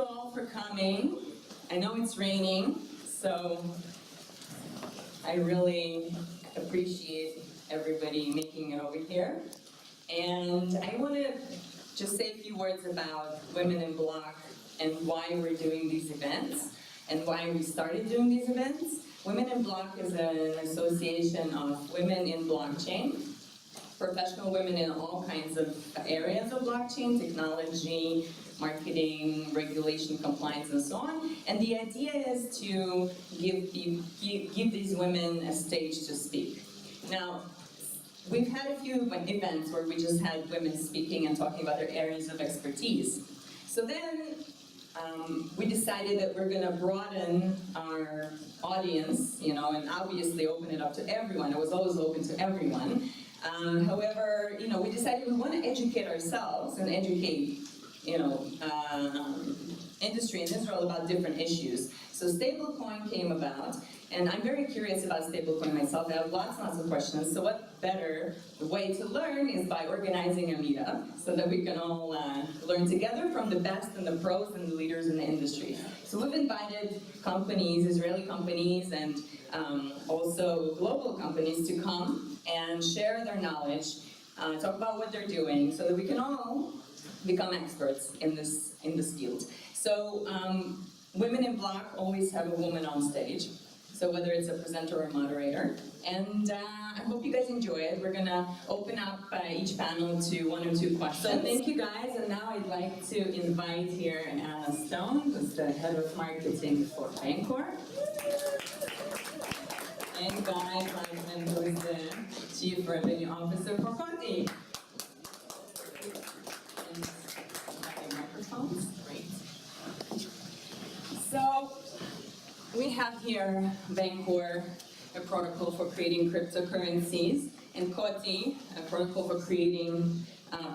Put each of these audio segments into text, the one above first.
you all for coming. I know it's raining, so I really appreciate everybody making it over here. And I want to just say a few words about Women in Block and why we're doing these events and why we started doing these events. Women in Block is an association of women in blockchain, professional women in all kinds of areas of blockchain, technology, marketing, regulation, compliance, and so on. And the idea is to give these women a stage to speak. Now, we've had a few events where we just had women speaking and talking about their areas of expertise. So then we decided that we're going to broaden our audience, and obviously open it up to everyone. It was always open to everyone. However, we decided we want to educate ourselves and educate, industry in Israel about different issues. So stablecoin came about, and I'm very curious about stablecoin myself. I have lots and lots of questions. So what better way to learn is by organizing a meetup so that we can all learn together from the best and the pros and the leaders in the industry. So we've invited companies, Israeli companies, and also global companies to come and share their knowledge, talk about what they're doing, so that we can all become experts in this field. So Women in Block always have a woman on stage, so whether it's a presenter or a moderator. And I hope you guys enjoy it. We're going to open up each panel to 1 or 2 questions. So thank you guys, and now I'd like to invite here Anna Stone, who's the head of marketing for Bancor. And Guy Klajman, who is the Chief Revenue Officer for COTI. And microphones, great. So we have here Bancor, a protocol for creating cryptocurrencies, and COTI, a protocol for creating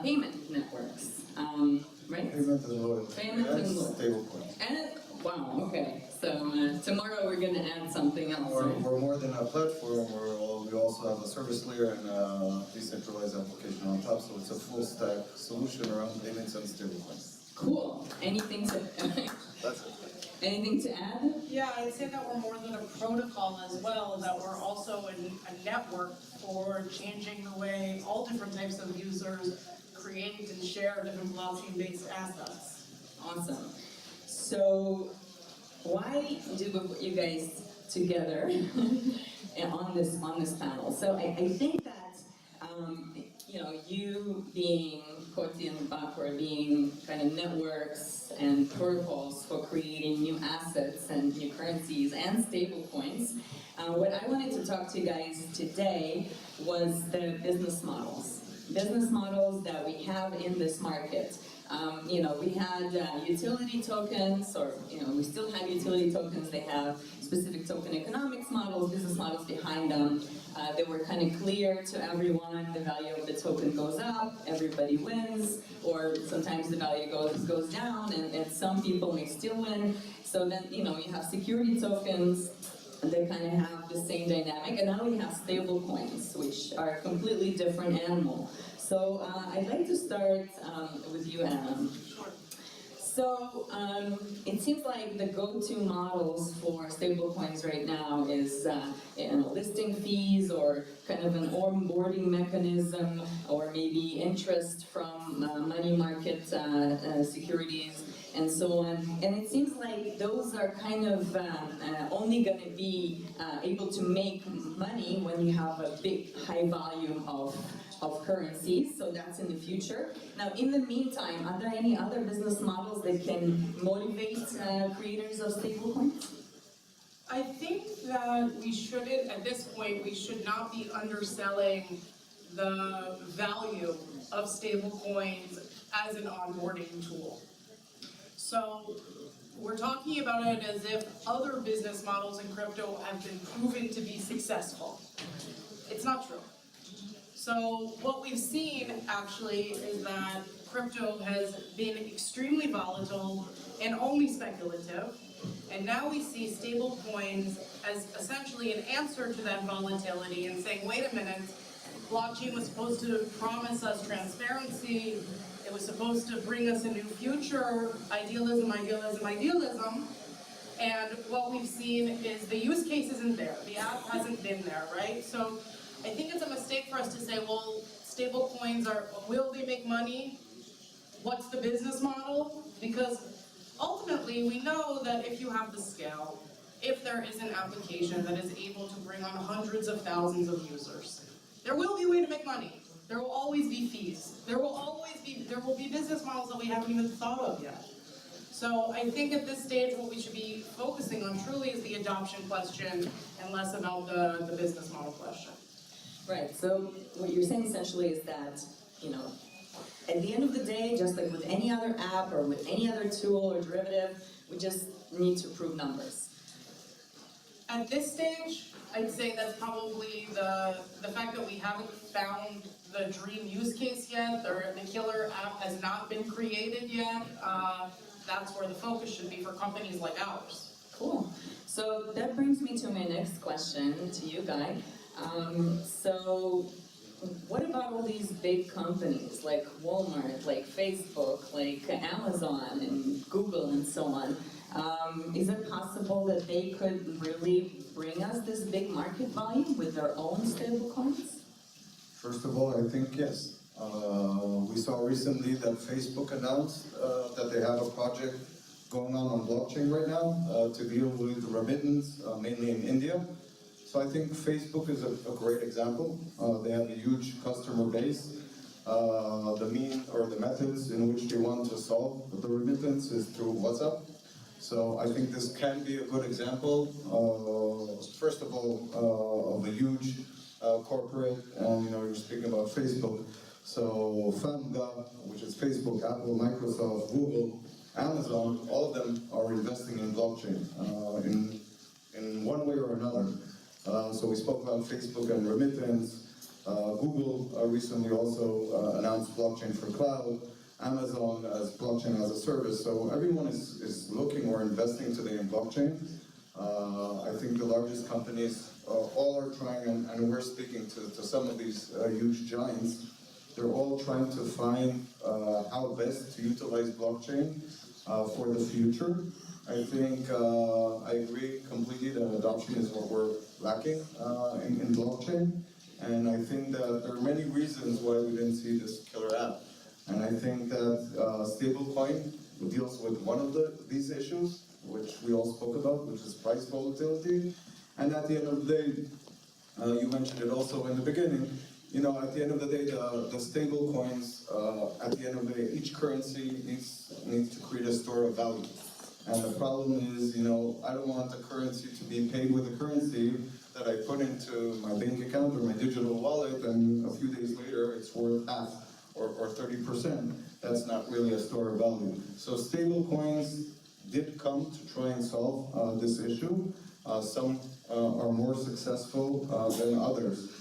payment networks. Right? Payment and loyalty. Payment and loyalty. Stablecoin. And wow, okay. So tomorrow we're going to add something else. We're more than a platform. We also have a service layer and a decentralized application on top. So it's a full stack solution around payments and stablecoins. Cool. Anything to? That's it. Anything to add? Yeah, I'd say that we're more than a protocol as well, that we're also a network for changing the way all different types of users create and share different blockchain-based assets. Awesome. So why do we put you guys together on this panel? So I think that you being COTI and Bancor being kind of networks and protocols for creating new assets and new currencies and stable coins. What I wanted to talk to you guys today was the business models. Business models that we have in this market. We had utility tokens, or we still have utility tokens. They have specific token economics models, business models behind them. They were kind of clear to everyone. The value of the token goes up, everybody wins, or sometimes the value goes down, and some people may still win. So then, you have security tokens, and they kind of have the same dynamic. And now we have stable coins, which are a completely different animal. So I'd like to start with you, Anna. Sure. So it seems like the go-to models for stablecoins right now is listing fees, or kind of an onboarding mechanism, or maybe interest from money market securities, and so on. And it seems like those are kind of only going to be able to make money when you have a big, high volume of currencies, so that's in the future. Now, in the meantime, are there any other business models that can motivate creators of stablecoins? I think that we shouldn't, at this point, we should not be underselling the value of stablecoins as an onboarding tool. So we're talking about it as if other business models in crypto have been proven to be successful. It's not true. So what we've seen actually is that crypto has been extremely volatile and only speculative. And now we see stable coins as essentially an answer to that volatility and saying, wait a minute, blockchain was supposed to promise us transparency. It was supposed to bring us a new future, idealism, idealism, idealism. And what we've seen is the use case isn't there. The app hasn't been there, right? So I think it's a mistake for us to say, well, stable coins will they make money? What's the business model? Because ultimately, we know that if you have the scale, if there is an application that is able to bring on hundreds of thousands of users, there will be a way to make money. There will always be fees. There will be business models that we haven't even thought of yet. So I think at this stage, what we should be focusing on truly is the adoption question and less about the business model question. Right, so what you're saying essentially is that, at the end of the day, just like with any other app or with any other tool or derivative, we just need to prove numbers. At this stage, I'd say that's probably the fact that we haven't found the dream use case yet, or the killer app has not been created yet. That's where the focus should be for companies like ours. Cool. So that brings me to my next question to you, Guy. So what about all these big companies like Walmart, like Facebook, like Amazon and Google and so on? Is it possible that they could really bring us this big market volume with their own stablecoins? First of all, I think yes. We saw recently that Facebook announced that they have a project going on blockchain right now to deal with remittance, mainly in India. So I think Facebook is a great example. They have a huge customer base. The methods in which they want to solve the remittance is through WhatsApp. So I think this can be a good example, first of all, of a huge corporate, and you're speaking about Facebook. So FAMGA, which is Facebook, Apple, Microsoft, Google, Amazon, all of them are investing in blockchain in one way or another. So we spoke about Facebook and remittance. Google recently also announced blockchain for cloud. Amazon as blockchain as a service. So everyone is looking or investing today in blockchain. I think the largest companies all are trying, and we're speaking to some of these huge giants. They're all trying to find how best to utilize blockchain for the future. I think I agree completely that adoption is what we're lacking in blockchain. And I think that there are many reasons why we didn't see this killer app. And I think that stablecoin deals with one of these issues, which we all spoke about, which is price volatility. And at the end of the day, you mentioned it also in the beginning, at the end of the day, the stable coins, at the end of the day, each currency needs to create a store of value. And the problem is, I don't want the currency to be paid with a currency that I put into my bank account or my digital wallet, and a few days later, it's worth half or 30%. That's not really a store of value. So stable coins did come to try and solve this issue. Some are more successful than others.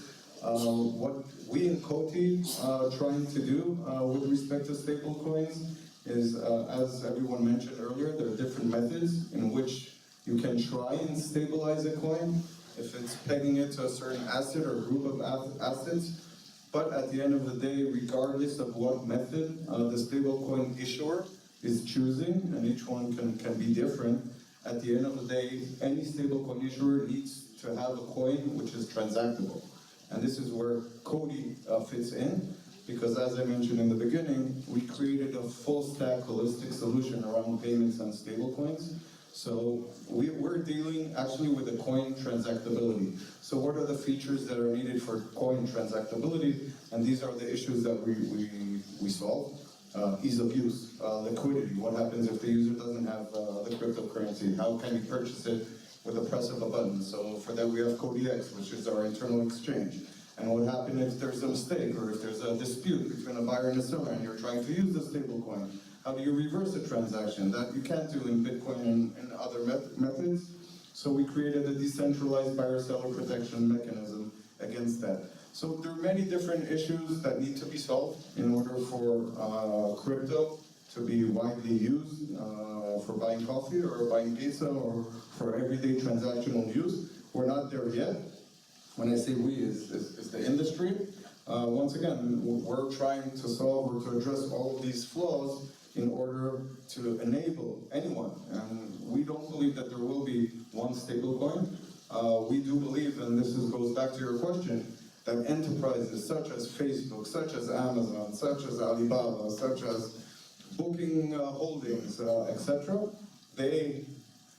What we in COTI are trying to do with respect to stable coins is, as everyone mentioned earlier, there are different methods in which you can try and stabilize a coin if it's pegging it to a certain asset or group of assets. But at the end of the day, regardless of what method the stablecoin issuer is choosing, and each one can be different, at the end of the day, any stablecoin issuer needs to have a coin which is transactable. And this is where COTI fits in, because as I mentioned in the beginning, we created a full stack holistic solution around payments and stablecoins. So we're dealing actually with the coin transactability. So what are the features that are needed for coin transactability? And these are the issues that we solve. Ease of use, liquidity. What happens if the user doesn't have the cryptocurrency? How can he purchase it with the press of a button? So for that we have COTI-X, which is our internal exchange. And what happens if there's a mistake or if there's a dispute between a buyer and a seller and you're trying to use the stablecoin? How do you reverse a transaction? That you can't do in Bitcoin and other methods. So we created a decentralized buyer-seller protection mechanism against that. So there are many different issues that need to be solved in order for crypto to be widely used for buying coffee or buying pizza or for everyday transactional use. We're not there yet. When I say we, it's the industry. One once again, we're trying to solve or to address all of these flaws in order to enable anyone. And we don't believe that there will be one stablecoin. We do believe, and goes back to your question, that enterprises such as Facebook, such as Amazon, such as Alibaba, such as Booking Holdings, etc., they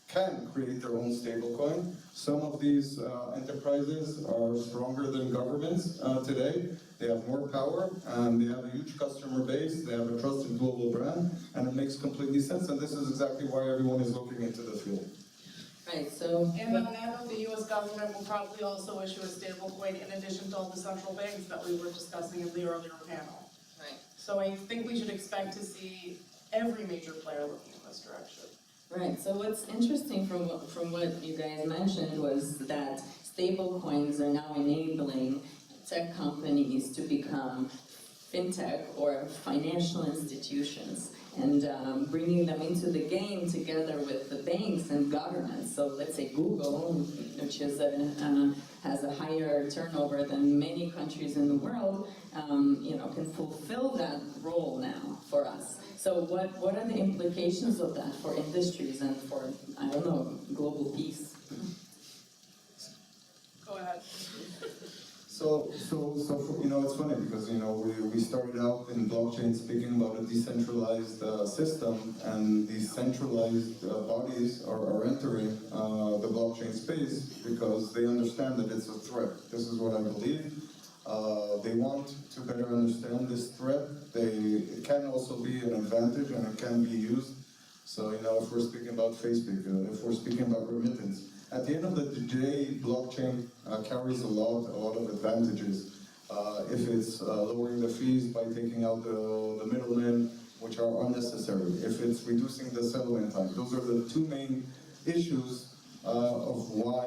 can create their own stablecoin. Some of these enterprises are stronger than governments today. They have more power, and they have a huge customer base, they have a trusted global brand, and it makes completely sense, and this is exactly why everyone is looking into the field. Right, so. And on that note, the US government will probably also issue a stablecoin in addition to all the central banks that we were discussing in the earlier panel. Right. So I think we should expect to see every major player looking in this direction. Right, so what's interesting from what you guys mentioned was that stable coins are now enabling tech companies to become fintech or financial institutions, and bringing them into the game together with the banks and governments. So let's say Google, which is has a higher turnover than many countries in the world, can fulfill that role now for us. So what are the implications of that for industries and for, I don't know, global peace? Go ahead. So it's funny because we started out in blockchain speaking about a decentralized system, and these centralized bodies are entering the blockchain space because they understand that it's a threat. This is what I believe. They want to better understand this threat. It can also be an advantage, and it can be used. So if we're speaking about Facebook, if we're speaking about remittance, at the end of the day, blockchain carries a lot of advantages. If it's lowering the fees by taking out the middlemen, which are unnecessary. If it's reducing the settlement time. Those are the two main issues of why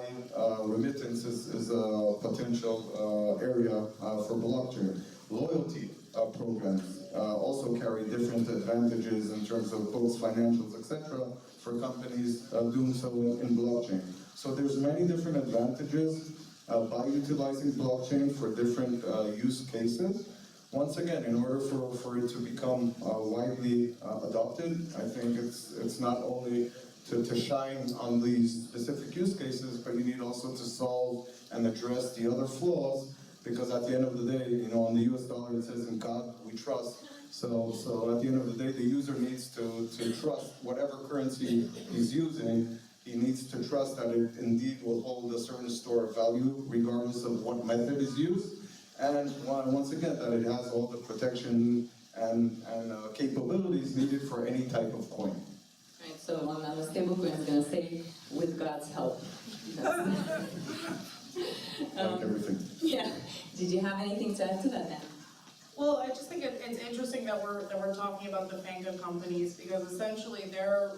remittance is a potential area for blockchain. Loyalty programs also carry different advantages in terms of both financials, etc., for companies doing so in blockchain. So there's many different advantages by utilizing blockchain for different use cases. Once again, in order for it to become widely adopted, I think it's not only to shine on these specific use cases, but you need also to solve and address the other flaws, because at the end of the day, on the US dollar it says, "In God we trust." So at the end of the day, the user needs to trust whatever currency he's using. He needs to trust that it indeed will hold a certain store of value, regardless of what method is used. And once again, that it has all the protection and capabilities needed for any type of coin. Right, so on the stablecoin, I'm going to say, with God's help. Like everything. Yeah. Did you have anything to add to that, Dan? Well, I just think it's interesting that we're talking about the FANGA companies, because essentially they're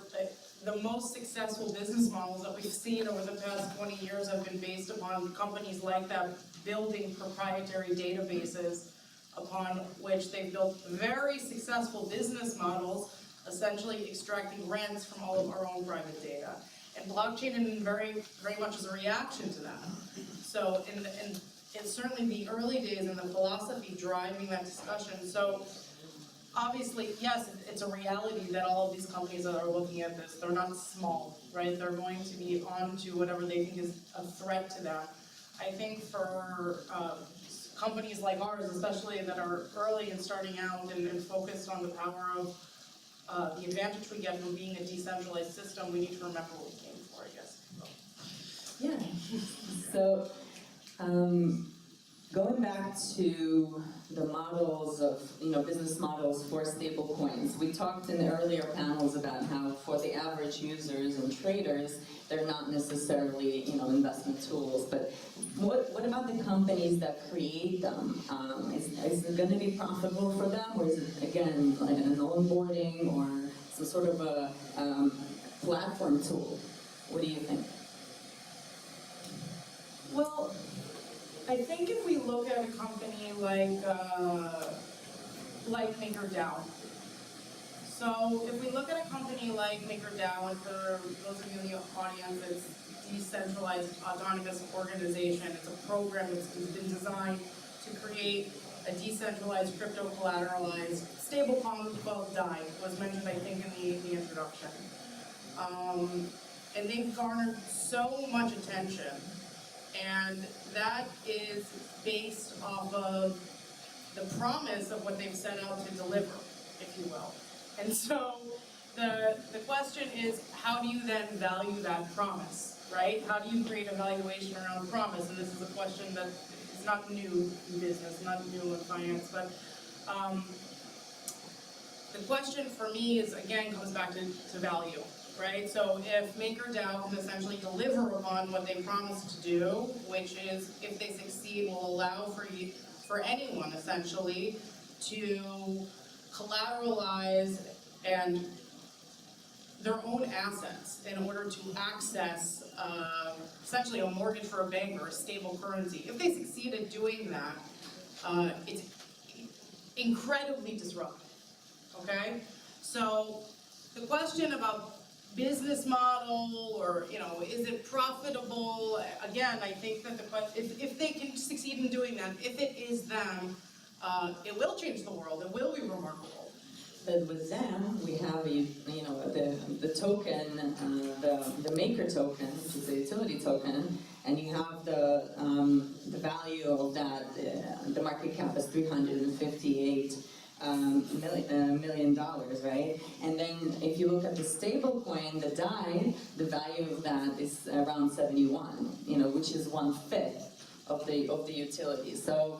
the most successful business models that we've seen over the past 20 years have been based upon companies like that building proprietary databases upon which they've built very successful business models, essentially extracting rents from all of our own private data. And blockchain very much is a reaction to that. So it's certainly the early days and the philosophy driving that discussion. So obviously, yes, it's a reality that all of these companies that are looking at this, they're not small, right? They're going to be on to whatever they think is a threat to them. I think for companies like ours, especially that are early and starting out and focused on the power of the advantage we get from being a decentralized system, we need to remember what we came for, I guess. Yeah. So, going back to the models of, business models for stable coins, we talked in the earlier panels about how for the average users and traders, they're not necessarily, investment tools, but what about the companies that create them? Is it going to be profitable for them, or is it, again, like an onboarding or some sort of a platform tool? What do you think? Well, I think if we look at a company like MakerDAO. So if we look at a company like MakerDAO, and for those of you in the audience, it's decentralized autonomous organization. It's a program that's been designed to create a decentralized crypto collateralized stablecoin called DAI was mentioned, I think, in the introduction. And they've garnered so much attention, and that is based off of the promise of what they've set out to deliver, if you will. And so the question is, how do you then value that promise, right? How do you create a valuation around promise? And this is a question that is not new in business, not new in finance, but the question for me is, again, comes back to value, right? So if MakerDAO can essentially deliver upon what they promised to do, which is, if they succeed, will allow for anyone essentially to collateralize and their own assets in order to access essentially a mortgage for a bank or a stable currency. If they succeed at doing that, it's incredibly disruptive, okay? So the question about business model, or, you know, is it profitable? Again, I think that the question, if they can succeed in doing that, if it is them, it will change the world, it will be remarkable. But with them, we have, the token, the maker token, which is the utility token, and you have the value of that, the market cap is $358 million, right? And then if you look at the stable coin, the DAI, the value of that is around 71, which is 1/5 of the utility. So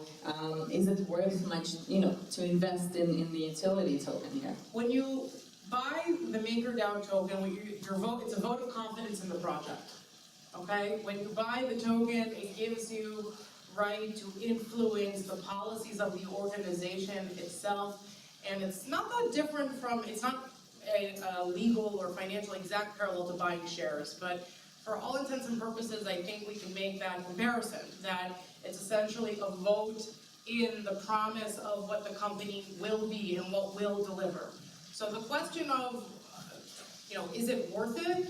is it worth much, to invest in the utility token here? When you buy the MakerDAO token, it's a vote of confidence in the project, okay? When you buy the token, it gives you right to influence the policies of the organization itself, and it's not that different from, it's not a legal or financial exact parallel to buying shares, but for all intents and purposes, I think we can make that comparison, that it's essentially a vote in the promise of what the company will be and what will deliver. So the question of, is it worth it?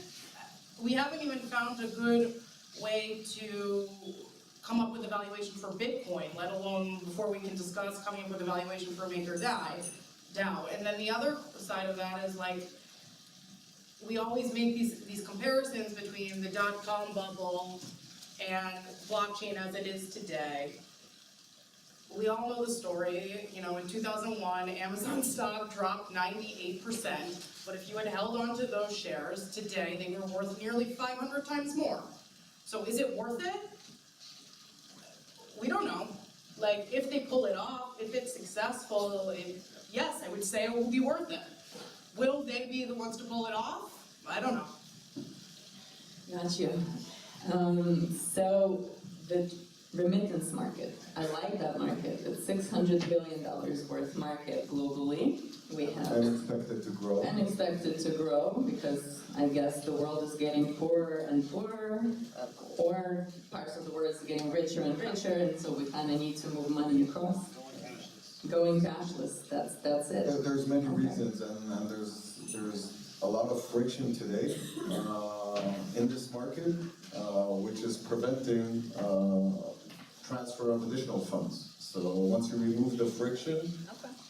We haven't even found a good way to come up with a valuation for Bitcoin, let alone before we can discuss coming up with a valuation for MakerDAO. And then the other side of that is, like, we always make these comparisons between the .com bubble and blockchain as it is today. We all know the story, in 2001, Amazon stock dropped 98%, but if you had held on to those shares today, they were worth nearly 500 times more. So is it worth it? We don't know. Like, if they pull it off, if it's successful, yes, I would say it will be worth it. Will they be the ones to pull it off? I don't know. Got you. So the remittance market, I like that market. It's $600 billion worth market globally. We have and expected to grow. And expected to grow, because I guess the world is getting poorer and poorer, or parts of the world is getting richer and richer, and so we kind of need to move money across. Going cashless, that's it. There's many reasons, and there's a lot of friction today in this market, which is preventing transfer of additional funds. So once you remove the friction,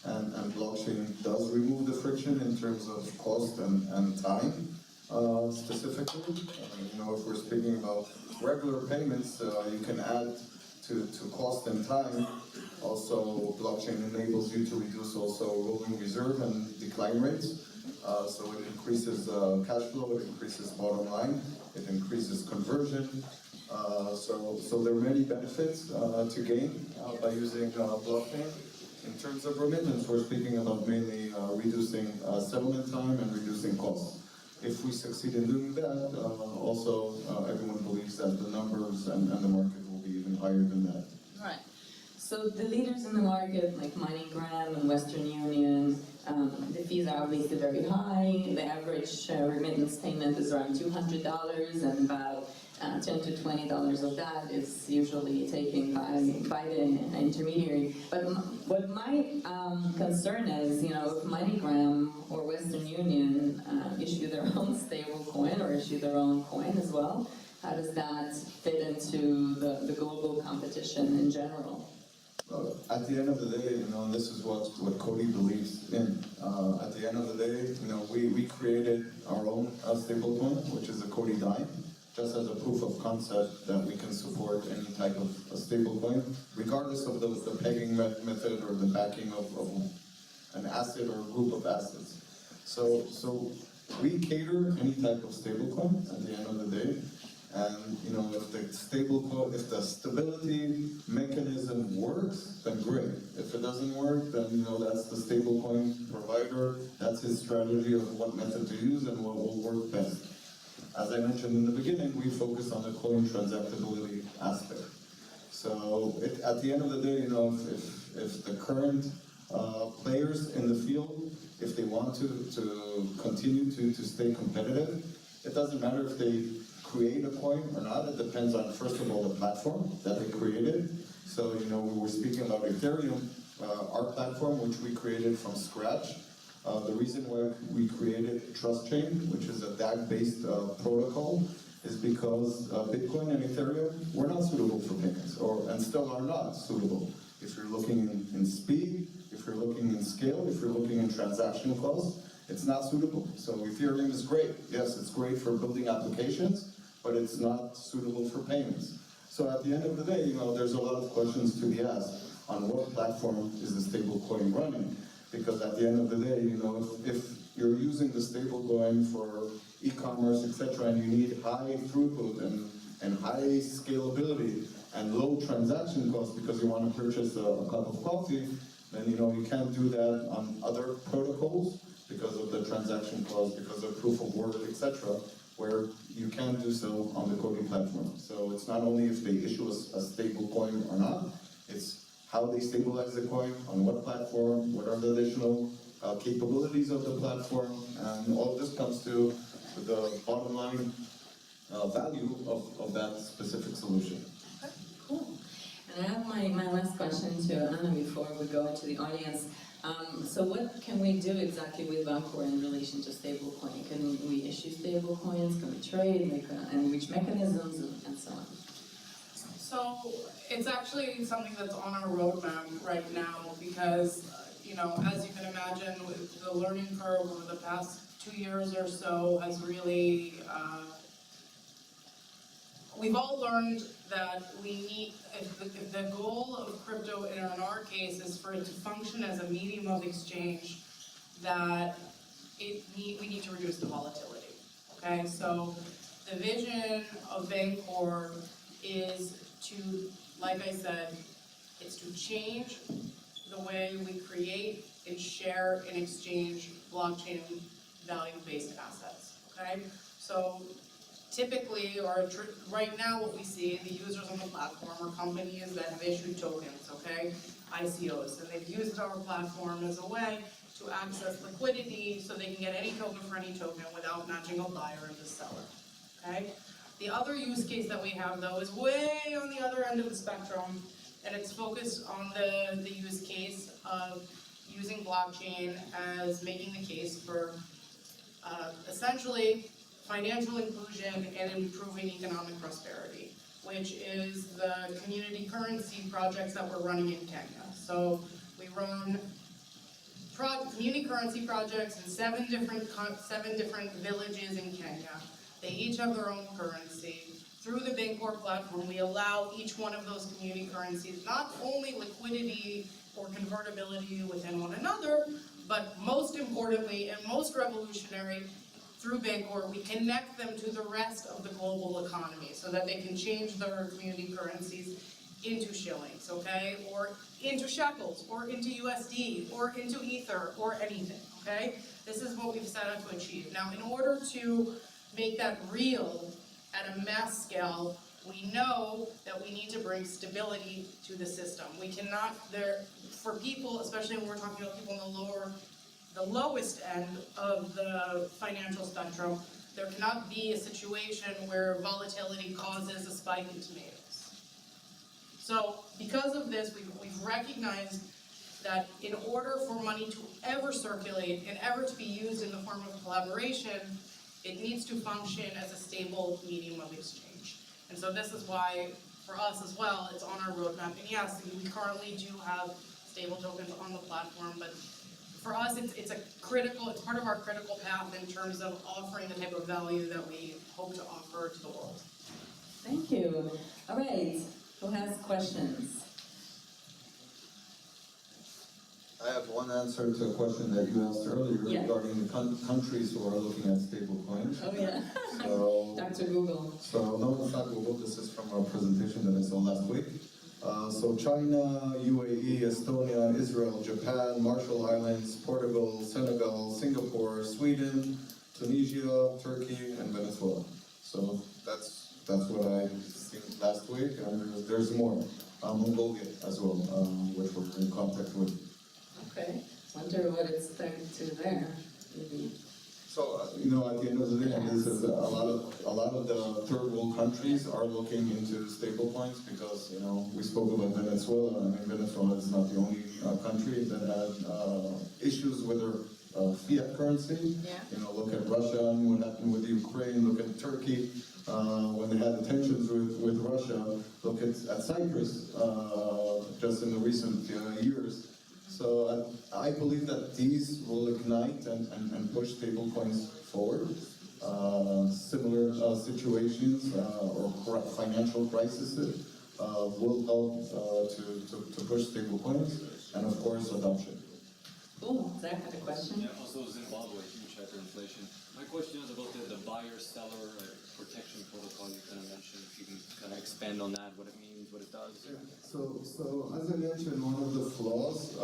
and blockchain does remove the friction in terms of cost and time, specifically. If we're speaking about regular payments, you can add to cost and time. Also, blockchain enables you to reduce also rolling reserve and decline rates. So it increases cash flow, it increases bottom line, it increases conversion. So there are many benefits to gain by using blockchain. In terms of remittance, we're speaking about mainly reducing settlement time and reducing costs. If we succeed in doing that, also everyone believes that the numbers and the market will be even higher than that. Right. So the leaders in the market, like MoneyGram and Western Union, the fees are obviously very high. The average remittance payment is around $200, and about $10 to $20 of that is usually taken by the intermediary. But what my concern is, if MoneyGram or Western Union issue their own stable coin or issue their own coin as well, how does that fit into the global competition in general? At the end of the day, and this is what COTI believes in. At the end of the day, we created our own stablecoin, which is a COTI dime, just as a proof of concept that we can support any type of a stablecoin, regardless of the pegging method or the backing of an asset or a group of assets. So we cater any type of stablecoin at the end of the day. And if the stability mechanism works, then great. If it doesn't work, then that's the stablecoin provider. That's his strategy of what method to use and what will work best. As I mentioned in the beginning, we focus on the coin transactability aspect. So at the end of the day, if the current players in the field, if they want to continue to stay competitive, it doesn't matter if they create a coin or not. It depends on, first of all, the platform that they created. So, we were speaking about Ethereum, our platform, which we created from scratch. The reason why we created Trust Chain, which is a DAG-based protocol, is because Bitcoin and Ethereum were not suitable for payments, and still are not suitable. If you're looking in speed, if you're looking in scale, if you're looking in transaction costs, it's not suitable. So Ethereum is great. Yes, it's great for building applications, but it's not suitable for payments. So at the end of the day, there's a lot of questions to be asked on what platform is the stablecoin running. Because at the end of the day, if you're using the stablecoin for e-commerce, etc., and you need high throughput and high scalability and low transaction costs because you want to purchase a cup of coffee, then you can't do that on other protocols because of the transaction costs, because of proof of work, etc., where you can do so on the COTI platform. So it's not only if they issue a stable coin or not, it's how they stabilize the coin, on what platform, what are the additional capabilities of the platform, and all this comes to the bottom line value of that specific solution. Okay, cool. And I have my last question to Anna before we go into the audience. So what can we do exactly with Bancor in relation to stablecoin? Can we issue stablecoins? Can we trade? And which mechanisms and so on? So it's actually something that's on our roadmap right now because, as you can imagine, the learning curve over the past 2 years or so has really, we've all learned that we need, if the goal of crypto in our case is for it to function as a medium of exchange, that we need to reduce the volatility, okay? So the vision of Bancor is to, like I said, it's to change the way we create and share and exchange blockchain value-based assets, okay? So typically, right now what we see, the users on the platform are companies that have issued tokens, okay? ICOs, and they've used our platform as a way to access liquidity so they can get any token for any token without matching a buyer and the seller, okay? The other use case that we have, though, is way on the other end of the spectrum, and it's focused on the use case of using blockchain as making the case for essentially financial inclusion and improving economic prosperity, which is the community currency projects that we're running in Kenya. So we run community currency projects in seven different villages in Kenya. They each have their own currency. Through the Bancor platform, we allow each one of those community currencies not only liquidity or convertibility within one another, but most importantly and most revolutionary, through Bancor, we connect them to the rest of the global economy so that they can change their community currencies into shillings, okay? Or into shekels, or into USD, or into Ether, or anything, okay? This is what we've set out to achieve. Now, in order to make that real at a mass scale, we know that we need to bring stability to the system. We cannot, for people, especially when we're talking about people in the lowest end of the financial spectrum, there cannot be a situation where volatility causes a spike in tomatoes. So because of this, we've recognized that in order for money to ever circulate and ever to be used in the form of collaboration, it needs to function as a stable medium of exchange. And so this is why for us as well, it's on our roadmap. And yes, we currently do have stable tokens on the platform, but for us, it's part of our critical path in terms of offering the type of value that we hope to offer to the world. Thank you. All right, who has questions? I have one answer to a question that you asked earlier Yeah. regarding the countries who are looking at stablecoins. Oh, yeah. So, Dr. Google. so no, it's not Google. This is from a presentation that I saw last week. So China, UAE, Estonia, Israel, Japan, Marshall Islands, Portugal, Senegal, Singapore, Sweden, Tunisia, Turkey, and Venezuela. So that's what I seen last week, and there's more. Mongolia as well, which we're in contact with. Okay, wonder what it's done to there. Maybe. So, at the end of the day, and this is a lot of the third world countries are looking into stablecoins because, we spoke about Venezuela. I mean, Venezuela is not the only country that had issues with their fiat currency. Yeah. Look at Russia and what happened with Ukraine. Look at Turkey when they had tensions with Russia. Look at Cyprus just in the recent years. So I believe that these will ignite and push stablecoins forward. Similar situations or financial crises will help to push stablecoins and, of course, adoption. Cool. Zach had a question? Yeah, also Zimbabwe, huge hyperinflation. My question is about the buyer-seller protection protocol you kind of mentioned. If you can kind of expand on that, what it means, what it does. So as I mentioned, one of the flaws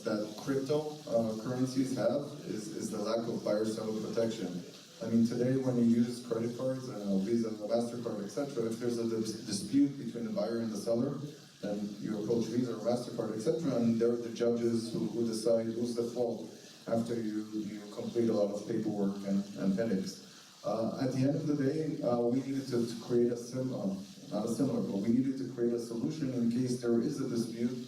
that cryptocurrencies have is the lack of buyer-seller protection. I mean, today when you use credit cards, Visa, MasterCard, etc., if there's a dispute between the buyer and the seller, then you approach Visa or MasterCard, etc., and they're the judges who decide who's the fault after you complete a lot of paperwork and headaches. At the end of the day, we needed to create we needed to create a solution in case there is a dispute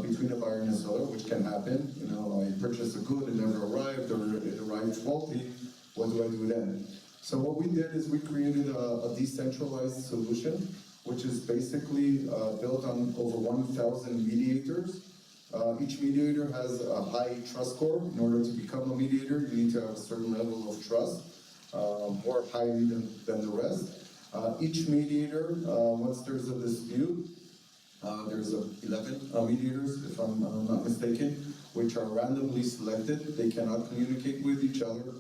between a buyer and a seller, which can happen. I purchased a good, it never arrived, or it arrived faulty. What do I do then? So what we did is we created a decentralized solution, which is basically built on over 1,000 mediators. Each mediator has a high trust score. In order to become a mediator, you need to have a certain level of trust, more highly than the rest. Each mediator, once there's a dispute, there's 11 mediators, if I'm not mistaken, which are randomly selected. They cannot communicate with each other.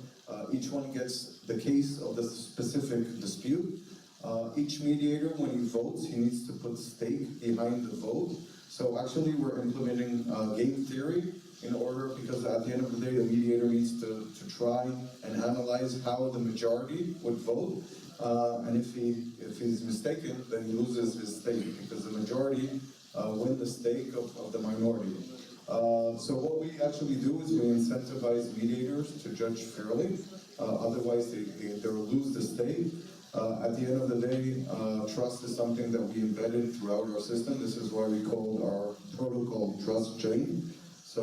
Each one gets the case of the specific dispute. Each mediator, when he votes, he needs to put stake behind the vote. So actually we're implementing game theory in order, because at the end of the day, the mediator needs to try and analyze how the majority would vote. And if he's mistaken, then he loses his stake, because the majority win the stake of the minority. So what we actually do is we incentivize mediators to judge fairly, otherwise they'll lose the stake. At the end of the day, trust is something that we embedded throughout our system. This is why we call our protocol Trust Chain. So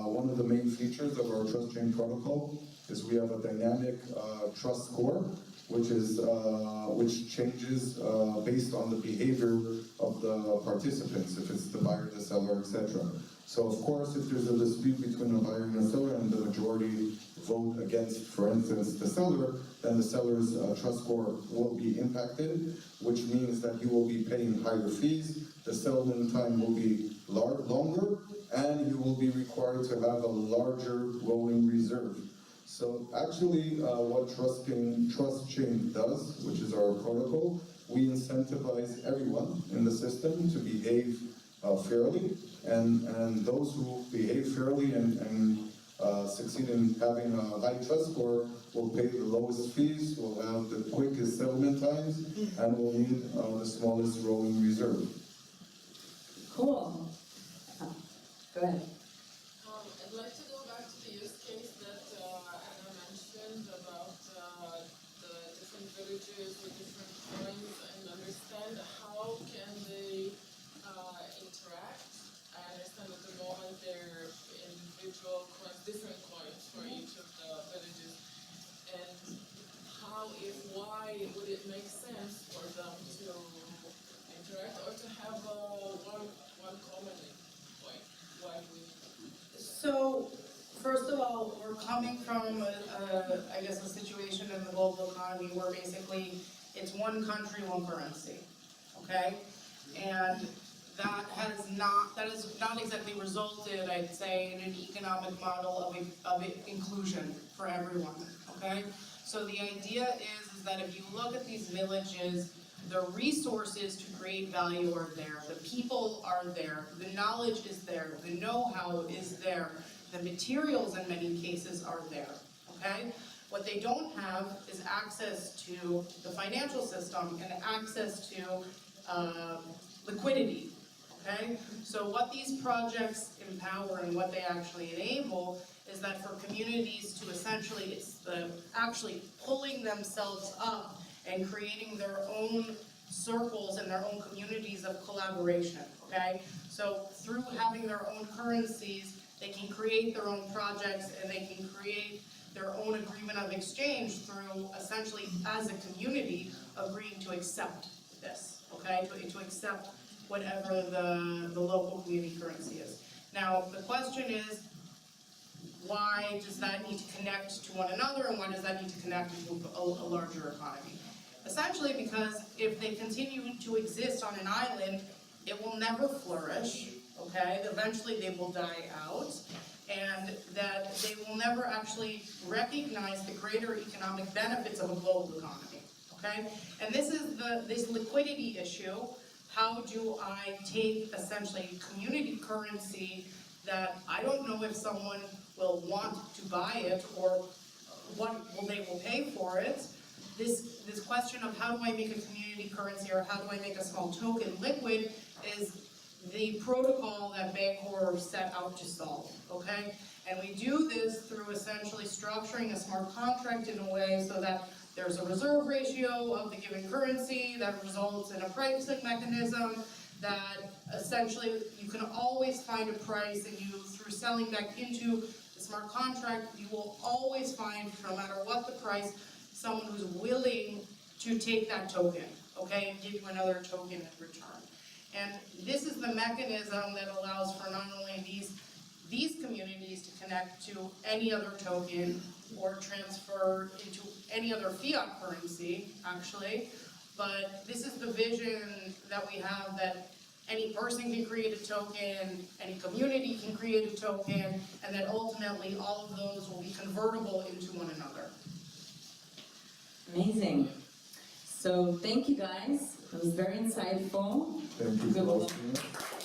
one of the main features of our Trust Chain protocol is we have a dynamic trust score, which changes based on the behavior of the participants, if it's the buyer, the seller, etc. So of course, if there's a dispute between a buyer and a seller and the majority vote against, for instance, the seller, then the seller's trust score will be impacted, which means that he will be paying higher fees, the settlement time will be longer, and you will be required to have a larger rolling reserve. So actually, what Trust Chain does, which is our protocol, we incentivize everyone in the system to behave fairly, and those who behave fairly and succeed in having a high trust score will pay the lowest fees, will have the quickest settlement times, and will need the smallest rolling reserve. Cool. Go ahead. I'd like to go back to the use case that Anna mentioned about the different villages with different coins, and understand how can they interact. I understand at the moment they're individual coins, different coins for each of the villages, and why would it make sense for them to many? Why do we need? So, first of all, we're coming from I guess, a situation in the global economy where basically it's one country, one currency, okay? And that has not exactly resulted, I'd say, in an economic model of inclusion for everyone, okay? So the idea is that if you look at these villages, the resources to create value are there, the people are there, the knowledge is there, the know-how is there, the materials in many cases are there, okay? What they don't have is access to the financial system and access to liquidity, okay? So what these projects empower and what they actually enable is that for communities to essentially, it's the actually pulling themselves up and creating their own circles and their own communities of collaboration, okay? So through having their own currencies, they can create their own projects and they can create their own agreement of exchange through essentially, as a community, agreeing to accept this, okay? To accept whatever the local community currency is. Now, the question is, why does that need to connect to one another and why does that need to connect to a larger economy? Essentially because if they continue to exist on an island, it will never flourish, okay? Eventually they will die out, and that they will never actually recognize the greater economic benefits of a global economy, okay? And this is this liquidity issue. How do I take essentially community currency that I don't know if someone will want to buy it or what they will pay for it? This question of how do I make a community currency or how do I make a small token liquid is the protocol that Bancor set out to solve, okay? And we do this through essentially structuring a smart contract in a way so that there's a reserve ratio of the given currency that results in a pricing mechanism that essentially you can always find a price, and you, through selling back into the smart contract, you will always find, no matter what the price, someone who's willing to take that token, okay, and give you another token in return. And this is the mechanism that allows for not only these communities to connect to any other token or transfer into any other fiat currency, actually, but this is the vision that we have, that any person can create a token, any community can create a token, and that ultimately all of those will be convertible into one another. Amazing. So thank you guys. It was very insightful. Thank you Good for luck. hosting us.